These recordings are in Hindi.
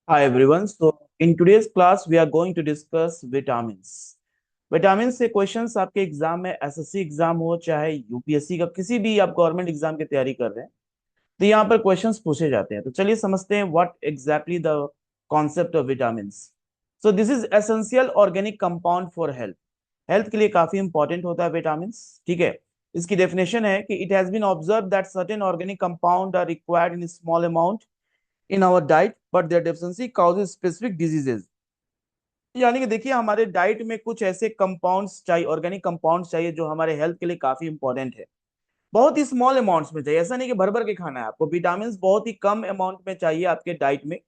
Hi everyone. So in today's class we are going to discuss vitamins. Vitamin से क्वेश्चंस आपके एग्जाम में एसएससी एग्जाम हो चाहे यूपीएससी का किसी भी आप गवर्नमेंट एग्जाम की तैयारी कर रहे हैं तो यहाँ पर क्वेश्चंस पूछे जाते हैं। तो चलिए समझते हैं what exactly the concept of vitamins. So this is essential organic compound for health. Health के लिए काफी इंपॉर्टेंट होता है विटामिन्स। ठीक है। इसकी डेफिनेशन है कि it has been observe that certain organic compound are required in small amount in our diet but their deficiency causes specific diseases। यानी कि देखिए हमारे डाइट में कुछ ऐसे कंपाउंड्स चाहिए, ऑर्गेनिक कंपाउंड्स चाहिए जो हमारे हेल्थ के लिए काफी इंपॉर्टेंट है। बहुत ही स्मॉल अमाउंट्स में चाहिए, ऐसा नहीं कि भर भर के खाना है आपको। विटामिन बहुत ही कम अमाउंट में चाहिए आपके डाइट में।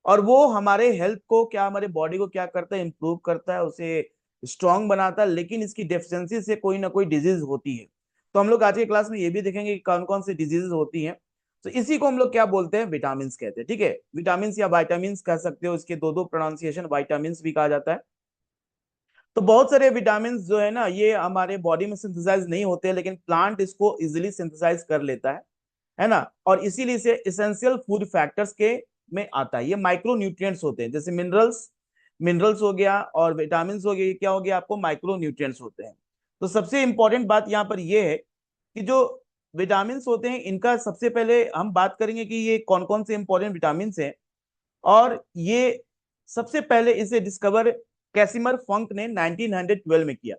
और वो हमारे हेल्थ को क्या, हमारे बॉडी को क्या करता है, इंप्रूव करता है, उसे स्ट्रांग बनाता है। लेकिन इसकी डेफिशिएंसी से कोई ना कोई डिजीज होती है। तो हम लोग आज के क्लास में ये भी देखेंगे कि कौन कौन सी डिजीज होती हैं। तो इसी को हम लोग क्या बोलते हैं, विटामिन कहते हैं। ठीक है, विटामिन या वाइटामिन कह सकते हो, इसके दो दो प्रोनाउंसिएशन, वाइटामिन भी कहा जाता है। तो बहुत सारे विटामिन जो है ना, ये हमारे बॉडी में सिंथेसाइज नहीं होते, लेकिन प्लांट इसको इजिली सिंथेसाइज कर लेता है ना। और इसीलिए इसे इसेंशियल फूड फैक्टर्स के में आता है। ये माइक्रो न्यूट्रिएंट्स होते हैं, जैसे मिनरल्स, मिनरल्स हो गया और विटामिन हो गया। क्या हो गया आपको, माइक्रो न्यूट्रिएंट्स होते हैं। तो सबसे इंपॉर्टेंट बात यहाँ पर यह है कि जो विटामिन होते हैं इनका सबसे पहले हम बात करेंगे कि ये कौन कौन से इंपॉर्टेंट विटामिन हैं। और ये सबसे पहले इसे डिस्कवर कैसिमर फंक ने 1912 में किया।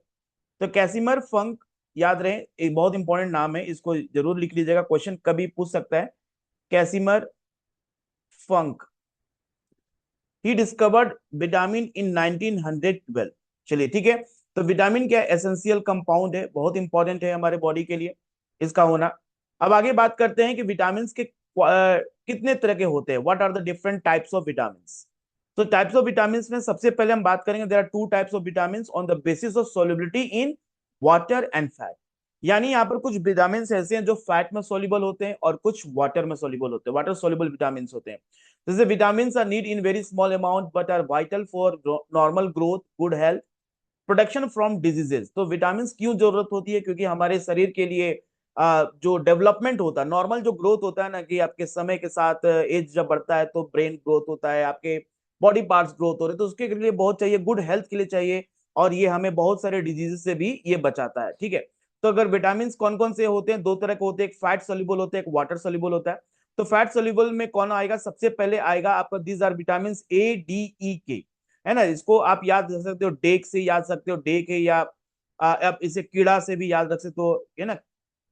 तो कैसिमर फंक, याद रहे, एक बहुत इंपॉर्टेंट नाम है, इसको जरूर लिख लीजिएगा, क्वेश्चन कभी पूछ सकता है। कैसिमर फंक, ही डिस्कवर्ड विटामिन इन 1912। चलिए ठीक है। तो विटामिन क्या, एसेंशियल कंपाउंड है, बहुत इंपॉर्टेंट है हमारे बॉडी के लिए इसका होना। अब आगे बात करते हैं कि विटामिन के कितने तरह के होते हैं, what are the different types of vitamin. तो टाइप्स ऑफ विटामिन में सबसे पहले हम बात करेंगे, there are two types of vitamin on the basis of solubility in water and fat. यानी यहाँ पर कुछ विटामिन ऐसे हैं जो फैट में सोल्यूबल होते हैं और कुछ वाटर में सोल्यूबल होते हैं, वाटर सोल्यूबल विटामिन होते हैं। जैसे vitamin are need in very small amount but are vital for normal growth, good health, protection from diseases. तो विटामिन क्यों जरूरत होती है, क्योंकि हमारे शरीर के लिए जो डेवलपमेंट होता है, नॉर्मल जो ग्रोथ होता है ना, कि आपके समय के साथ एज जब बढ़ता है तो ब्रेन ग्रोथ होता है, आपके बॉडी पार्ट्स ग्रोथ हो रहे हैं, तो उसके लिए बहुत चाहिए, गुड हेल्थ के लिए चाहिए। और ये हमें बहुत सारे डिजीज से भी ये बचाता है। ठीक है। तो अगर विटामिन कौन कौन से होते हैं, दो तरह के होते हैं, एक फैट सोल्यूबल होता है, एक वाटर सोल्यूबल होता है। तो फैट सोल्यूबल में कौन आएगा, सबसे पहले आएगा आपका, these are vitamin A D E K, है ना। इसको आप याद रख सकते हो, डेक से याद सकते हो, डेक है, या आप इसे कीड़ा से भी याद रख सकते हो, है ना।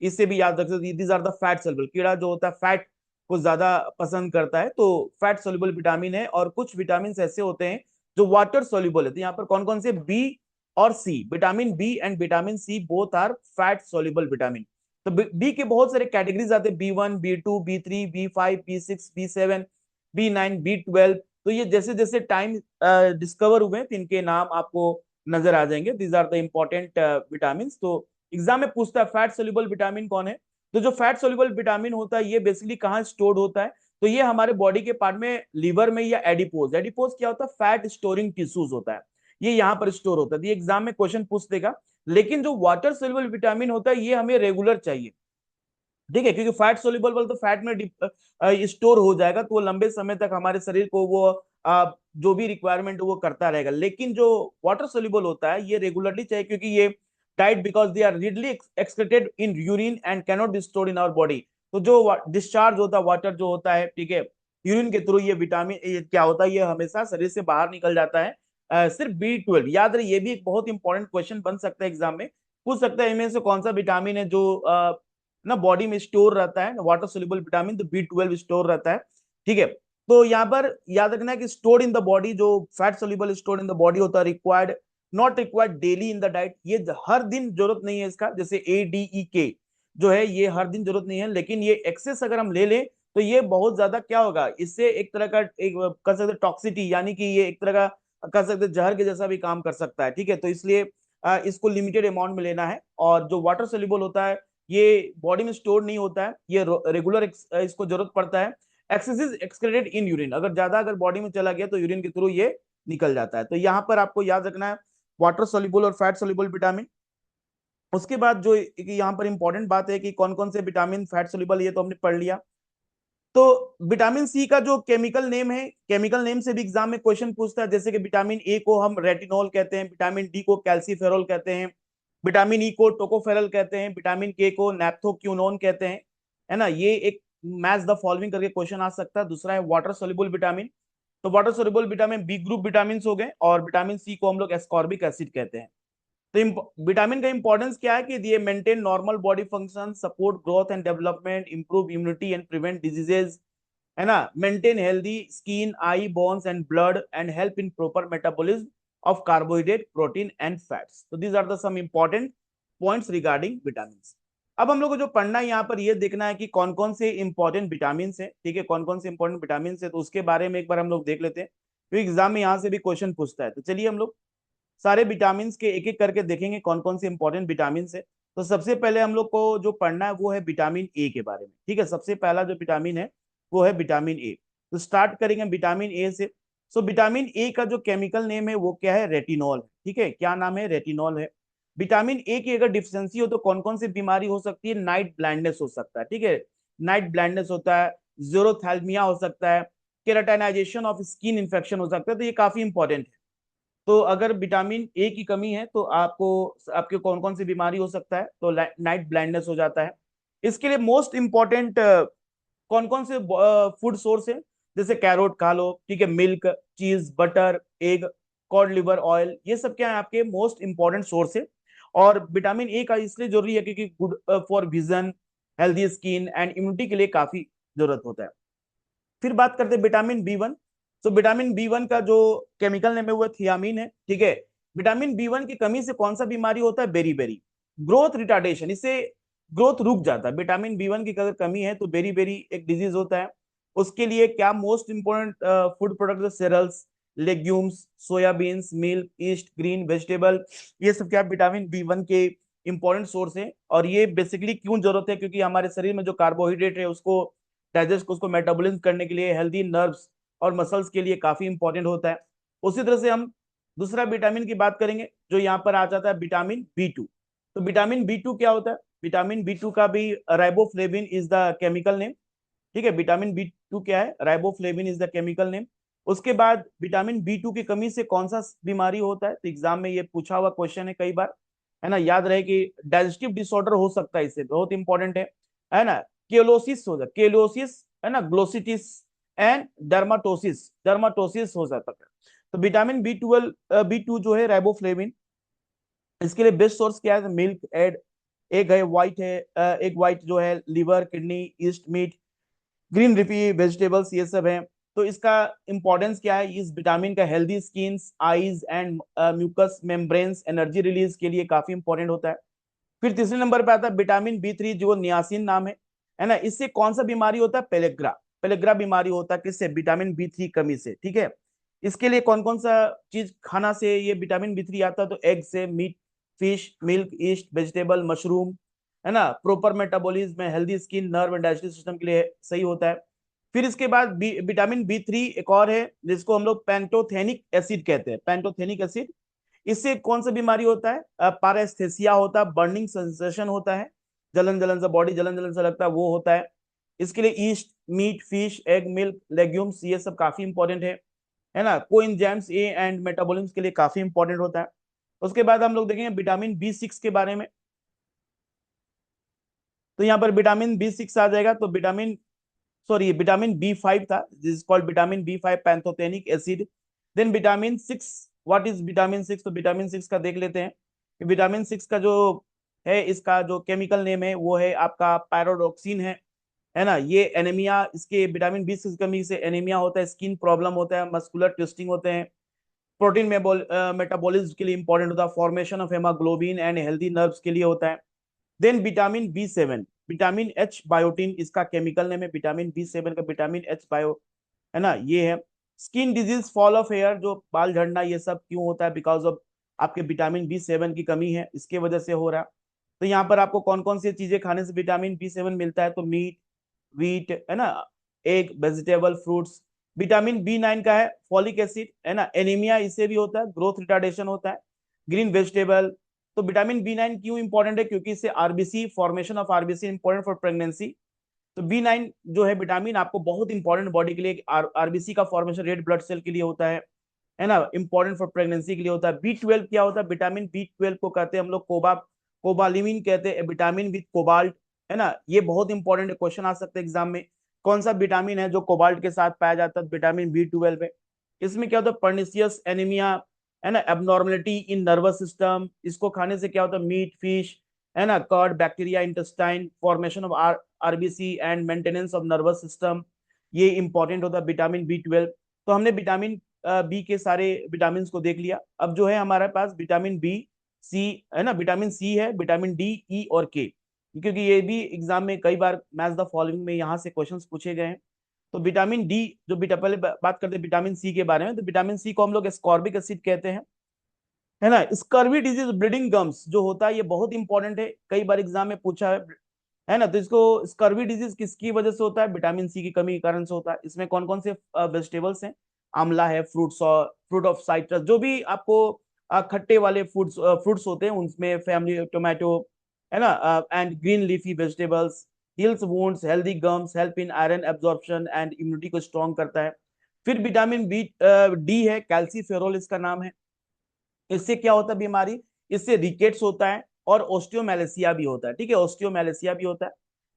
इससे भी याद रख सकते हो, these are the fat soluble. कीड़ा जो होता है फैट को ज्यादा पसंद करता है, तो फैट सोल्यूबल विटामिन है। और कुछ विटामिन ऐसे होते हैं जो वाटर सोल्यूबल है। तो यहाँ पर कौन कौन से, बी और C, vitamin B and vitamin C both are fat soluble vitamin. तो बी के बहुत सारे कैटेगरीज आते हैं, B1, B2, B3, B5, B6, B7, B9, B12। तो ये जैसे जैसे टाइम डिस्कवर हुए तो इनके नाम आपको नजर आ जाएंगे। These are the important vitamin. तो एग्जाम में पूछता है फैट सोल्यूबल विटामिन कौन है। तो जो फैट सोल्यूबल विटामिन होता है ये बेसिकली कहाँ स्टोर्ड होता है, तो ये हमारे बॉडी के पार्ट में, लीवर में या एडिपोज। एडिपोज क्या होता है, फैट स्टोरिंग टिश्यूज होता है, ये यहाँ पर स्टोर होता है। ये एग्जाम में क्वेश्चन पूछ देगा। लेकिन जो वाटर सोल्यूबल विटामिन होता है ये हमें रेगुलर चाहिए। ठीक है, क्योंकि फैट सोल्यूबल वाला तो फैट में स्टोर हो जाएगा, तो वो लंबे समय तक हमारे शरीर को वो जो भी रिक्वायरमेंट वो करता रहेगा। लेकिन जो वाटर सोल्यूबल होता है ये रेगुलरली चाहिए, क्योंकि ये diet because they are readily excreted in urine and cannot be stored in our body. तो जो डिस्चार्ज होता है वाटर जो होता है, ठीक है, यूरिन के थ्रू, ये विटामिन क्या होता है, ये हमेशा शरीर से बाहर निकल जाता है। सिर्फ B12 याद रहे, ये भी एक बहुत इंपॉर्टेंट क्वेश्चन बन सकता है एग्जाम में। पूछ सकता है इनमें से कौन सा विटामिन है जो ना बॉडी में स्टोर रहता है, वाटर सोल्यूबल विटामिन, तो B12 स्टोर रहता है। ठीक है। तो यहाँ पर याद रखना है कि स्टोर्ड इन द बॉडी, जो fat soluble stored in the body होता है, required, not required daily in the diet. ये हर दिन जरूरत नहीं है इसका, जैसे ADE के जो है ये हर दिन जरूरत नहीं है। लेकिन ये एक्सेस अगर हम ले लें तो ये बहुत ज्यादा क्या होगा, इससे एक तरह का, एक कर सकते टॉक्सिटी, यानी कि ये एक तरह का कर सकते जहर के जैसा भी काम कर सकता है। ठीक है। तो इसलिए इसको लिमिटेड अमाउंट में लेना है। और जो वाटर सोल्यूबल होता है ये बॉडी में स्टोर नहीं होता है, ये रेगुलर इसको जरूरत पड़ता है। एक्सेस इज एक्सक्रेटेड इन यूरिन, अगर ज्यादा अगर बॉडी में चला गया तो यूरिन के थ्रू ये निकल जाता है। तो यहाँ पर आपको याद रखना है वाटर सोल्यूबल और फैट सोल्यूबल विटामिन। उसके बाद जो यहाँ पर इंपॉर्टेंट बात है कि कौन कौन से विटामिन फैट सोल्यूबल, ये तो हमने पढ़ लिया। तो विटामिन सी का जो केमिकल नेम है, केमिकल नेम से भी एग्जाम में क्वेश्चन पूछता है, जैसे कि विटामिन ए को हम रेटिनॉल कहते हैं, विटामिन डी को कैल्सीफेरॉल कहते हैं, विटामिन ई को टोकोफेरल कहते हैं, विटामिन के को नैप्थोक्यूनोन कहते हैं, है ना। ये एक मैच द फॉलोइंग करके क्वेश्चन आ सकता है। दूसरा है वाटर सोल्यूबल विटामिन, तो water soluble vitamin B group vitamin हो गए, और विटामिन सी को हम लोग एस्कॉर्बिक एसिड कहते हैं। तो विटामिन का इंपॉर्टेंस क्या है कि ये maintain normal body function, support growth and development, improve immunity and prevent diseases, है ना, maintain healthy skin, eye, bones and blood, and help in proper metabolism of carbohydrate, protein and fats. तो these are the some important points regarding vitamin. अब हम लोग को जो पढ़ना है यहाँ पर ये देखना है कि कौन कौन से इंपॉर्टेंट विटामिन है, ठीक है, कौन कौन से इंपॉर्टेंट विटामिन है, तो उसके बारे में एक बार हम लोग देख लेते हैं, क्योंकि एग्जाम में यहाँ से भी क्वेश्चन पूछता है। तो चलिए हम लोग सारे विटामिन के एक एक करके देखेंगे कौन कौन से इंपॉर्टेंट विटामिन है। तो सबसे पहले हम लोग को जो पढ़ना है वो है विटामिन ए के बारे में, ठीक है। सबसे पहला जो विटामिन है वो है विटामिन ए। तो स्टार्ट करेंगे विटामिन ए से। सो विटामिन ए का जो केमिकल नेम है वो क्या है, रेटिनॉल, ठीक है। क्या नाम है, रेटिनॉल है। विटामिन ए की अगर डिफिशियंसी हो तो कौन कौन सी बीमारी हो सकती है, नाइट ब्लाइंडनेस हो सकता है, ठीक है, नाइट ब्लाइंडनेस होता है, जीरोथैल्मिया हो सकता है, केराटिनाइजेशन ऑफ स्किन इन्फेक्शन हो सकता है। तो ये काफी इंपॉर्टेंट है। तो अगर विटामिन ए की कमी है तो आपको, आपके कौन कौन सी बीमारी हो सकता है, तो नाइट ब्लाइंडनेस हो जाता है। इसके लिए मोस्ट इंपॉर्टेंट कौन कौन से फूड सोर्स है, जैसे कैरोट खा लो, ठीक है, मिल्क, चीज, butter, egg, cod liver oil, ये सब क्या है आपके मोस्ट इंपॉर्टेंट सोर्स है। और विटामिन ए का इसलिए जरूरी है क्योंकि good for vision, healthy skin and immunity के लिए काफी जरूरत होता है। फिर बात करते हैं विटामिन बी वन। तो विटामिन बी वन का जो केमिकल नेम है वो थियामीन है, ठीक है। विटामिन बी वन की कमी से कौन सा बीमारी होता है, बेरी बेरी, ग्रोथ रिटार्डेशन, इससे ग्रोथ रुक जाता है। विटामिन बी वन की अगर कमी है तो बेरी बेरी एक डिजीज होता है। उसके लिए क्या most important food product, cereals, legumes, soybeans, milk, yeast, green vegetable, ये सब क्या विटामिन बी वन के इंपॉर्टेंट सोर्स है। और ये बेसिकली क्यों जरूरत है, क्योंकि हमारे शरीर में जो कार्बोहाइड्रेट है उसको डाइजेस्ट, उसको मेटाबॉलिज्म करने के लिए, हेल्दी नर्व्स और मसल्स के लिए काफी इंपॉर्टेंट होता है। उसी तरह से हम दूसरा विटामिन की बात करेंगे जो यहाँ पर आ जाता है विटामिन बी टू। तो विटामिन बी टू क्या होता है, विटामिन बी टू का भी riboflavin is the chemical name, ठीक है। विटामिन बी टू क्या है, riboflavin is the chemical name. उसके बाद विटामिन बी टू की कमी से कौन सा बीमारी होता है, तो एग्जाम में ये पूछा हुआ क्वेश्चन है कई बार, है ना, याद रहे कि डाइजेस्टिव डिसऑर्डर हो सकता है, इससे बहुत इंपॉर्टेंट है ना। केलोसिस हो जाता, केलोसिस, है ना, ग्लोसिटिस एंड डर्माटोसिस, डर्माटोसिस हो जाता है। तो vitamin B twelve, B two जो है राइबोफ्लेविन, इसके लिए बेस्ट सोर्स क्या है, मिल्क, एड, एग है, व्हाइट है, एग व्हाइट जो है, liver, kidney, yeast meat, green leafy vegetables, ये सब है। तो इसका इंपॉर्टेंस क्या है, इस विटामिन का healthy skin, eyes and mucous membranes, energy release के लिए काफी इंपॉर्टेंट होता है। फिर तीसरे नंबर पे आता है विटामिन बी थ्री, जो नियासिन नाम है ना। इससे कौन सा बीमारी होता है, पेलेग्रा, पेलेग्रा बीमारी होता है किससे, विटामिन बी थ्री कमी से, ठीक है। इसके लिए कौन कौन सा चीज खाना से ये विटामिन बी थ्री आता है, तो एग से, meat, fish, milk, yeast, vegetable, mushroom, है ना, proper metabolism, healthy skin, nerve and digestive system के लिए सही होता है। फिर इसके बाद विटामिन बी थ्री एक और है जिसको हम लोग पेंटोथेनिक एसिड कहते हैं, पेंटोथेनिक एसिड। इससे कौन सा बीमारी होता है, पारेस्थेसिया होता है, बर्निंग सेंसेशन होता है, जलन जलन सा, बॉडी जलन जलन सा लगता है, वो होता है। इसके लिए yeast, meat, fish, egg, milk, legumes, ये सब काफी इंपॉर्टेंट है ना। कोएंजाइम्स ए एंड मेटाबॉलिज्म के लिए काफी इंपॉर्टेंट होता है। उसके बाद हम लोग देखेंगे विटामिन बी सिक्स के बारे में। तो यहाँ पर विटामिन बी सिक्स आ जाएगा, तो vitamin, sorry, vitamin B five था, this called vitamin B five pantothenic acid. Then vitamin six, what is vitamin six, तो विटामिन सिक्स का देख लेते हैं। विटामिन सिक्स का जो है, इसका जो केमिकल नेम है वो है आपका पैरोडॉक्सिन है ना। ये एनीमिया, इसके विटामिन बी सिक्स कमी से एनीमिया होता है, स्किन प्रॉब्लम होता है, मस्कुलर ट्विस्टिंग होते हैं, प्रोटीन मेटाबॉलिज्म के लिए इंपॉर्टेंट होता है, formation of haemoglobin and healthy nerves के लिए होता है। Then vitamin B seven, vitamin H biotin इसका केमिकल नेम है, विटामिन बी सेवन का विटामिन एच बायो, है ना, ये है। Skin disease, fall of hair, जो बाल झड़ना, ये सब क्यों होता है, बिकॉज ऑफ आपके विटामिन बी सेवन की कमी है, इसके वजह से हो रहा है। तो यहाँ पर आपको कौन कौन सी चीजें खाने से विटामिन बी सेवन मिलता है, तो मीट, वीट, है ना, egg, vegetable, fruits. Vitamin B nine का है फॉलिक एसिड, है ना, एनीमिया इससे भी होता है, ग्रोथ रिटार्डेशन होता है, ग्रीन वेजिटेबल। तो विटामिन बी नाइन क्यों इंपॉर्टेंट है, क्योंकि इससे RBC, formation of RBC important for pregnancy, तो B9 जो है विटामिन आपको बहुत इंपॉर्टेंट बॉडी के लिए, आरबीसी का फॉर्मेशन रेड ब्लड सेल के लिए होता है ना, इंपॉर्टेंट फॉर प्रेगनेंसी के लिए होता है। B12 क्या होता है? विटामिन B12 को कहते हैं हम लोग कोबालिमिन कहते हैं, विटामिन विद कोबाल्ट, है ना। ये बहुत इंपॉर्टेंट क्वेश्चन आ सकते हैं एग्जाम में। कौन सा विटामिन है जो कोबाल्ट के साथ पाया जाता है? विटामिन B12 है। इसमें क्या होता है? पर्निशियस एनीमिया, है ना, एबनॉर्मलिटी इन नर्वस सिस्टम, इसको खाने से क्या होता है? मीट, फिश, है ना, curd, bacteria, intestine, formation of RBC and maintenance of nervous system, ये इंपॉर्टेंट होता है विटामिन B12। तो हमने विटामिन बी के सारे विटामिन को देख लिया। अब जो है हमारे पास विटामिन B, C, है ना, विटामिन C है, विटामिन D, E और K, क्योंकि ये भी एग्जाम में कई बार मैच द फॉलोइंग में यहाँ से क्वेश्चंस पूछे गए हैं। तो विटामिन डी, जो पहले बात करते हैं विटामिन सी के बारे में, तो विटामिन सी को हम लोग एस्कॉर्बिक एसिड कहते हैं, है ना। स्कर्वी डिजीज, ब्लीडिंग गम्स जो होता है, ये बहुत इंपॉर्टेंट है, कई बार एग्जाम में पूछा है ना। तो इसको स्कर्वी डिजीज किसकी वजह से होता है? विटामिन सी की कमी के कारण से होता है। इसमें कौन कौन से वेजिटेबल्स हैं? आंवला है, फ्रूट ऑफ साइट्रस, जो भी आपको खट्टे वाले फ्रूट्स होते हैं उनमें, फैमिली टोमेटो, है ना, and green leafy vegetables, heels wounds, healthy gums, help in iron absorption and immunity को स्ट्रॉन्ग करता है। फिर विटामिन D है, कैल्सीफेरोल इसका नाम है। इससे क्या होता है बीमारी? इससे रिकेट्स होता है और ऑस्टियोमेलेसिया भी होता है, ठीक है, ऑस्टियोमेलेसिया भी होता है।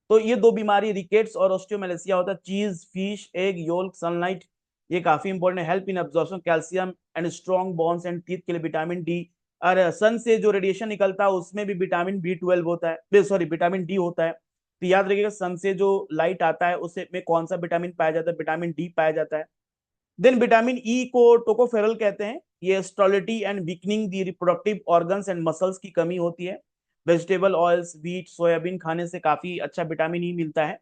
तो ये दो बीमारी, रिकेट्स और ऑस्टियोमेलेसिया, होता है। चीज, फिश, एग योल्क, सनलाइट, ये काफी इंपॉर्टेंट है। Help in absorption calcium and strong bones and teeth के लिए विटामिन डी। और सन से जो रेडिएशन निकलता है उसमें भी विटामिन B12 होता है, सॉरी विटामिन डी होता है। तो याद रखिएगा, सन से जो लाइट आता है उससे में कौन सा विटामिन पाया जाता है? विटामिन डी पाया जाता है। देन विटामिन ई को टोकोफेरल कहते हैं। ये sterility and weakening the reproductive organs and muscles की कमी होती है। वेजिटेबल ऑयल्स, व्हीट, सोयाबीन खाने से काफी अच्छा विटामिन ई मिलता है।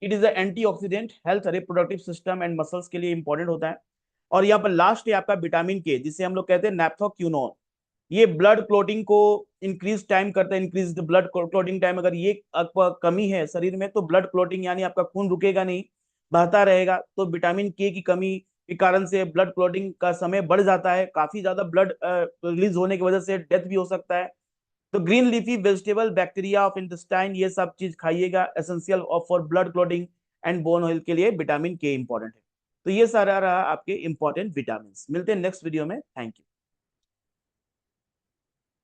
It is antioxidant, health, reproductive system and muscles के लिए इंपॉर्टेंट होता है। और यहाँ पर लास्ट है आपका विटामिन के, जिसे हम लोग कहते हैं नैप्थोक्यूनोन। ये ब्लड क्लोटिंग को इंक्रीज टाइम करता है, इंक्रीज ब्लड क्लोटिंग टाइम। अगर ये आपका कमी है शरीर में तो ब्लड क्लोटिंग यानी आपका खून रुकेगा नहीं, बहता रहेगा। तो विटामिन के की कमी के कारण से ब्लड क्लोटिंग का समय बढ़ जाता है, काफी ज्यादा ब्लड रिलीज होने की वजह से डेथ भी हो सकता है। तो green leafy vegetable, bacteria of intestine, ये सब चीज खाइएगा, essential of for blood clotting and bone oil के लिए विटामिन के इंपॉर्टेंट है। तो ये सारा रहा आपके इंपॉर्टेंट विटामिन। मिलते हैं नेक्स्ट वीडियो में। Thank you.